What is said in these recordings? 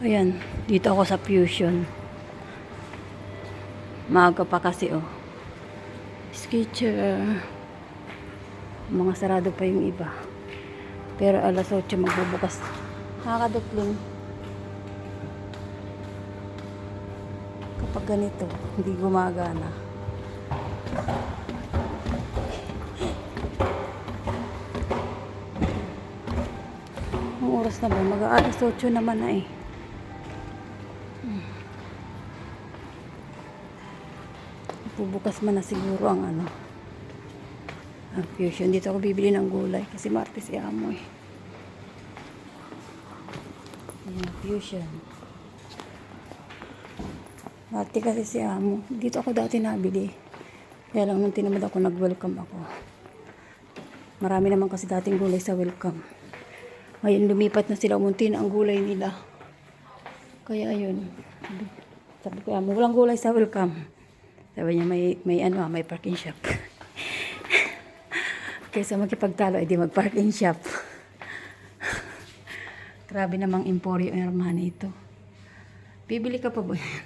Ayan, dito ako sa Fusion. Maaga pa kasi oh. Sketcher. Mga sarado pa yung iba. Pero alas 8 magbubukas. Nakakadupling. Kapag ganito, hindi gumagana. Ang oras na ba? Mag-alas 8 naman na eh. Bubukas man na siguro ang ang Fusion. Dito ako bibili ng gulay kasi Martes si Amo eh. Ayan, Fusion. Martes kasi si Amo. Dito ako dati nabili. Kaya lang nung tinamad ako, nag-welcome ako. Marami naman kasi dating gulay sa welcome. Ngayon lumipat na sila, umunti na ang gulay nila. Kaya ayun. Sabi ko, Amo, walang gulay sa welcome. Sabi niya, may parking shop. Kaysa magkipagtalo, edi mag-parking shop. Grabe namang Emporio Hermana ito. Bibili ka pa ba yan?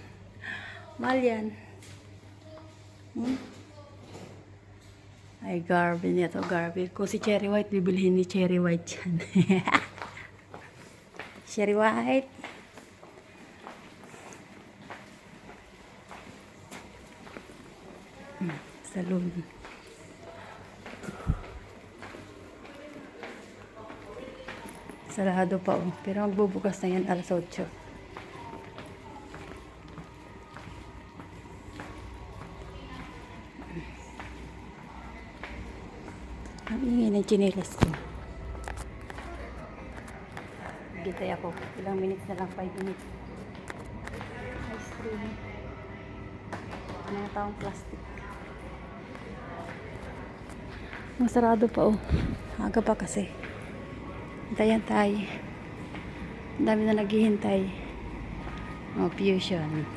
Mahal yan. Ay, Garvin niya to, Garvin. Kung si Cherry White, bibilihin ni Cherry White yan. Cherry White. Salon. Sarado pa oh. Pero magbubukas na yan alas 8. Ang ingay ng chinelas ko. Gitay ako. Ilang minutes na lang, 5 minutes. Ice cream. Mga taong plastic. Masarado pa oh. Aga pa kasi. Hintayan tayo. Ang dami na naghihintay. Oh, Fusion.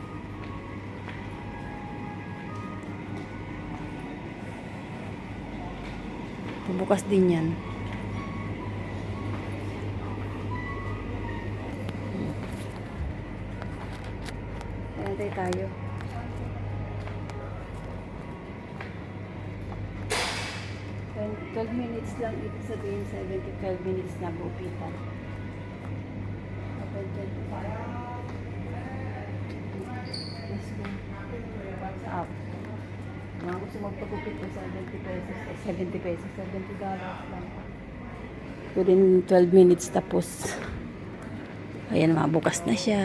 Bubukas din yan. Hintay tayo. 12 minutes lang, ibig sabihin 7 to 12 minutes na buupitan. Open 25. Let's go. Up. Mga gusto magpagupit ko 70 pesos, 70 pesos, $70 lang. Within 12 minutes tapos. Ayan, mabukas na siya.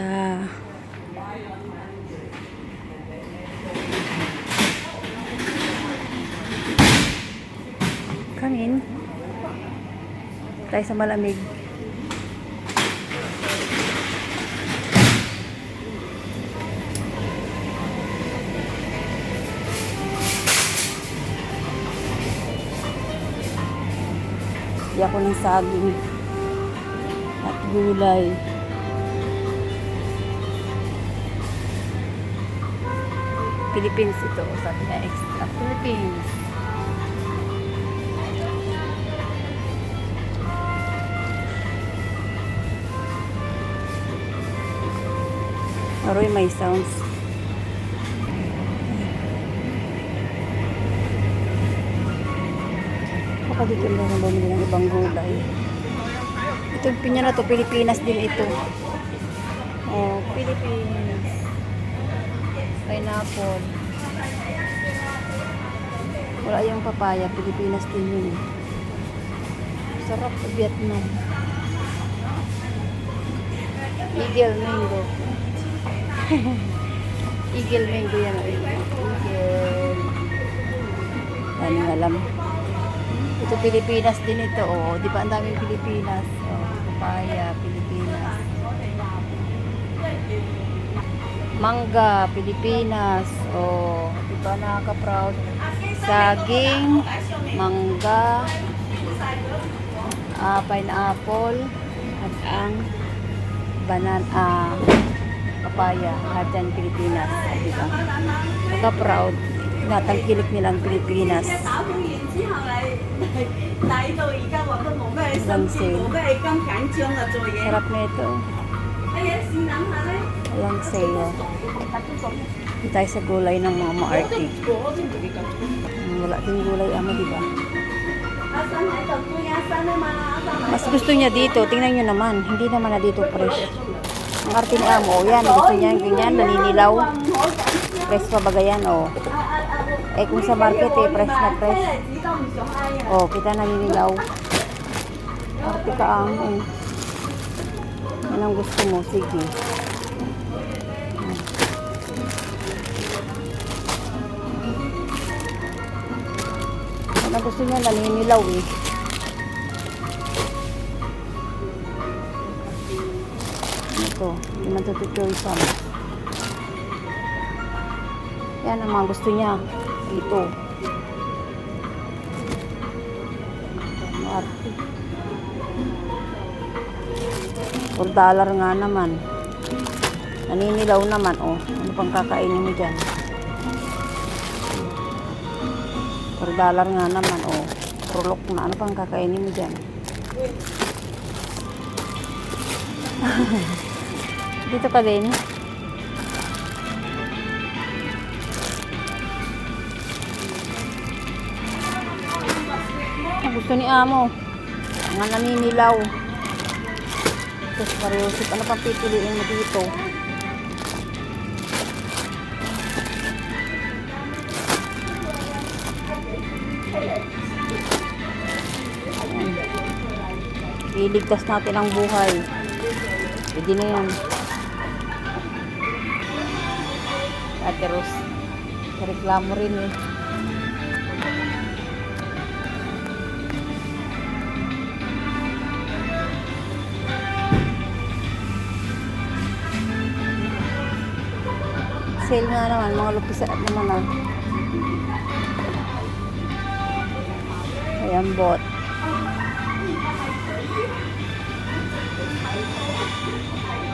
Hangin. Tayo sa malamig. Di ako ng saging at gulay. Philippines ito. Sabi na extra Philippines. Aroy, may sounds. Baka dito lang ang bumili ng ibang gulay. Itong pinya na to, Pilipinas din ito. Oh, Philippines. Pineapple. Wala yung papaya, Pilipinas din yun. Sarap sa Vietnam. Eagle mango. Eagle mango yan. Eagle. Ano alam. Ito Pilipinas din ito. Oh, di ba ang daming Pilipinas? Oh, papaya, Pilipinas. Mangga, Pilipinas. Oh, di ba nakaka-proud? Saging, mangga, pineapple, at ang banana, papaya, lahat yan Pilipinas, di ba? Nakaka-proud. Tinatangkilik nilang Pilipinas. Lang sale. Sarap na ito. sale. Dito tayo sa gulay ng mga maarte. Wala din gulay amo, di ba? Mas gusto niya dito. Tingnan nyo naman. Hindi naman na dito fresh. Ang arte ni amo, yan. Gusto niya ganyan, naninilaw. Fresh pa baga yan, oh. Eh kung sa market, eh, fresh na fresh. Oh, kita naninilaw. Arte ka amo. Yan ang gusto mo, sige. Yan ang gusto niya, naninilaw eh. Ito, hindi man tututuloy. Yan ang mga gusto niya. Ito. Arte. $4 nga naman. Naninilaw naman, oh. Ano pang kakainin mo dyan? $4 nga naman, oh. Prolok na. Ano pang kakainin mo dyan? Dito ka din. Gusto ni amo. Mga naninilaw. Tapos parehosip. Ano pang pipiliin mo dito? Iligtas natin ang buhay. Pwede na yan. Ate Rose. Reklamo rin eh. Sale nga naman. Mga lupisan at naman ah. Ayan bot.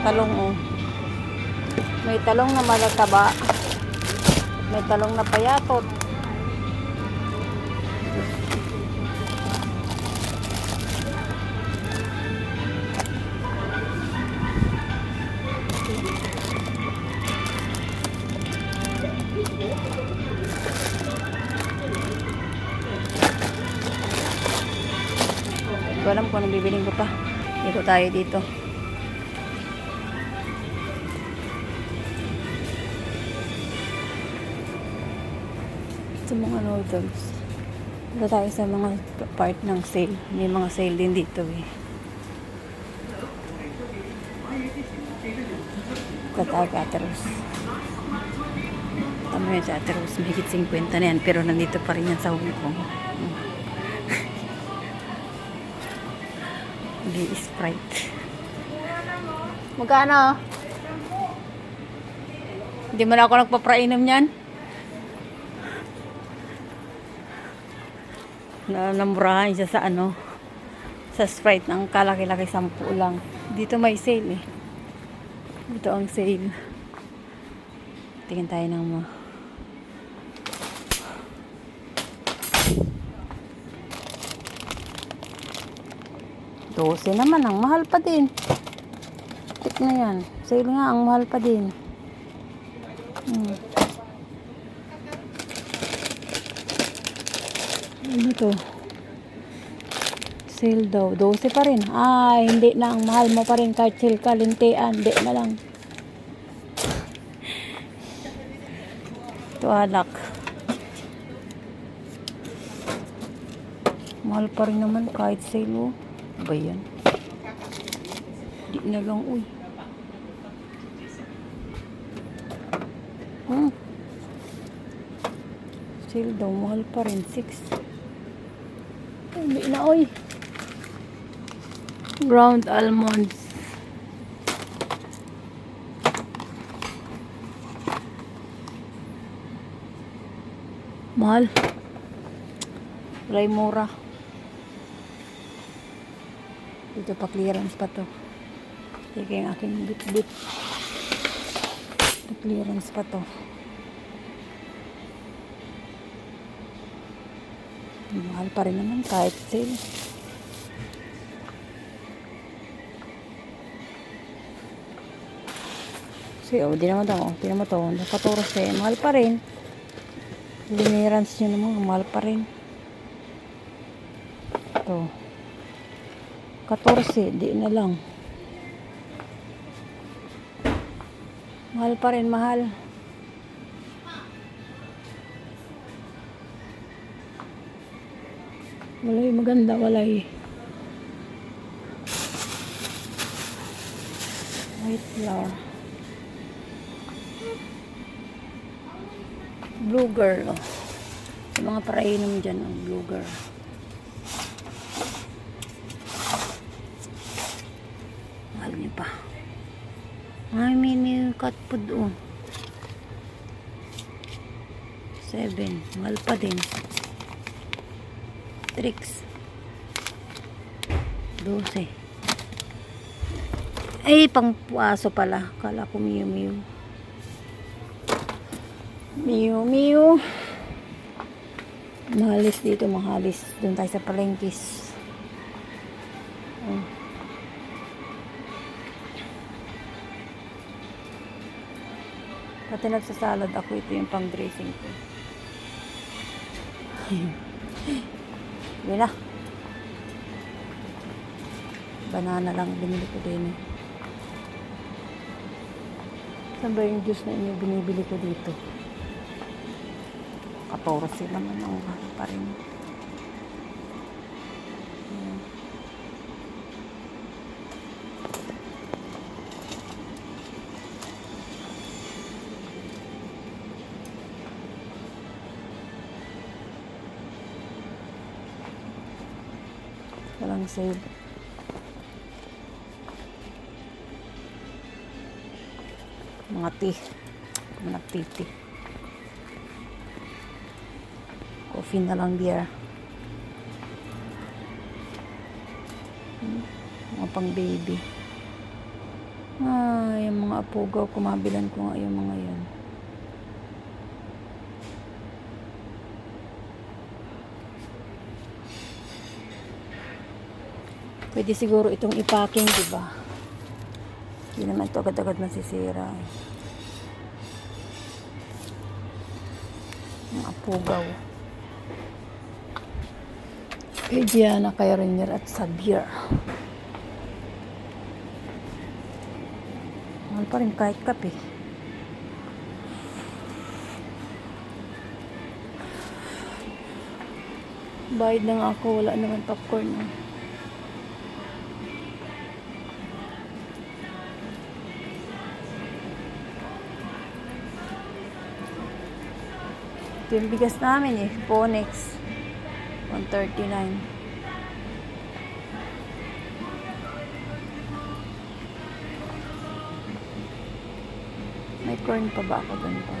Talong oh. May talong na malataba. May talong na payatot. Hindi ko alam kung anong bibiling ko pa. Ikot tayo dito. Sa mga noodles. Dito tayo sa mga part ng sale. May mga sale din dito eh. Katawa ka Ate Rose. Tama yun sa Ate Rose. Mahigit 50 na yan. Pero nandito pa rin yan sa Hong Kong. Hindi Sprite. Magkano? Hindi mo na ako nagpaprainom yan? Namurahan siya sa ano, sa Sprite ng kalaki-laki 10 lang. Dito may sale eh. Dito ang sale. Tingin tayo ng mga 12 naman, ang mahal pa din. Tik na yan. Sale nga, ang mahal pa din. Ano to? Sale daw. 12 pa rin. Ay, hindi na. Ang mahal mo pa rin kahit sale ka. Lintian. Hindi na lang. Ito alak. Mahal pa rin naman kahit sale mo. Ba yan? Hindi na lang. Uy. Sale daw. Mahal pa rin. 6. Hindi na, oy. Ground almonds. Mahal. Walay mura. Dito pa clearance pa to. Sige yung aking bit-bit. Clearance pa to. Mahal pa rin naman kahit sale. Oh, di naman daw. Di naman to. 14. Mahal pa rin. Linerance nyo naman. Mahal pa rin. Ito. 14. Di na lang. Mahal pa rin. Mahal. Walay maganda. Walay. White flower. Blue girl. Oh. Sa mga parainom dyan. Ang blue girl. Mahal niya pa. Ay, may cat food. Oh. 7. Mahal pa din. Tricks. 12. Ay, pang puaso pala. Kala ko Miu Miu. Miu Miu. Mahalis dito, mahalis. Doon tayo sa palengkis. Oh. Pati nagsasalad ako. Ito yung pang dressing ko. Yun na. Banana lang binili ko din. Saan ba yung juice na inyo binibili ko dito? 14 naman ang pa rin. Walang save. Mga tea. Mga tea. Coffee na lang beer. Mga pang baby. Yung mga apugaw. Kumabilan ko nga yung mga yan. Pwede siguro itong ipacking, diba? Hindi naman ito agad-agad masisira. Mga apugaw. Kay Diana, kay Rainier at Xavier. Mahal pa rin kahit kape. Bayad na nga ako, wala naman popcorn. Ito yung bigas namin Ponex. 139. May corn pa ba ako doon pa?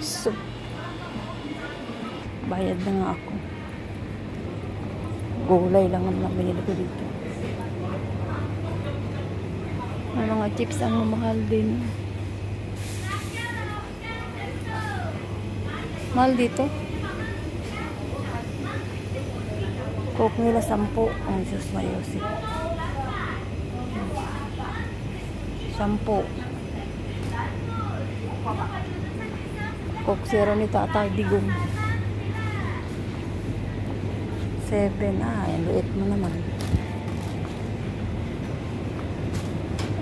So, bayad na nga ako. Gulay lang naman binili ko dito. May mga chips ang mamahal din. Mahal dito. Coke nila 10. Ang Diyos mayosip. 10. Coke Zero ni Tatay Digong. 7. Yung liit mo naman.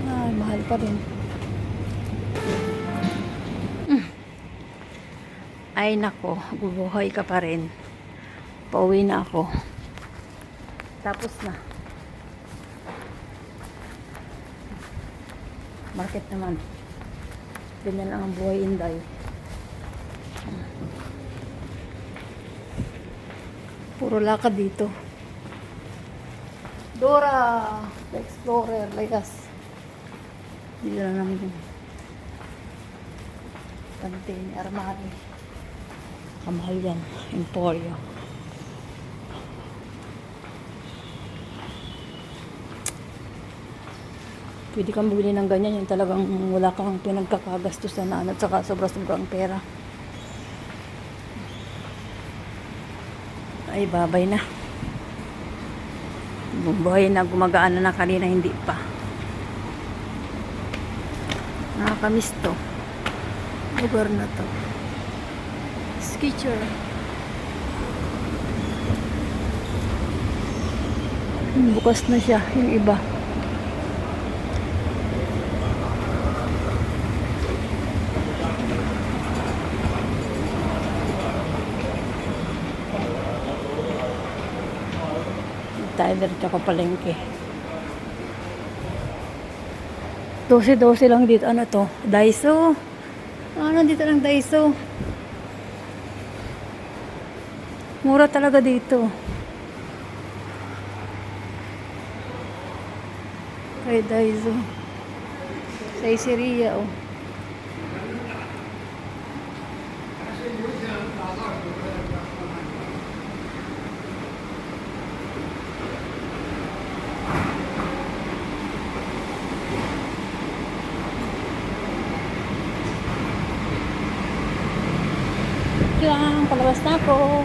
Ay, mahal pa rin. Ay nako, bubuhay ka pa rin. Pauwi na ako. Tapos na. Market naman. Ganyan lang ang buhay, Inday. Puro lakad dito. Dora! The Explorer, Legas. Dito lang namin yun. Pantene, Armani. Kamahal yan. Emporio. Pwede kang bumili ng ganyan. Yung talagang wala kang pinagkakagastusan na at saka sobra-sobrang pera. Ay, babay na. Buhay na, gumagaan na kanina, hindi pa. Nakakamiss to. Lugar na to. Sketcher. Bukas na siya, yung iba. Tyler tsaka palengke. 12-12 lang dito. Ano to? Daiso. Ano dito lang Daiso? Mura talaga dito. Kay Daiso. Sa Iseria, oh. Lang, palabas na ako.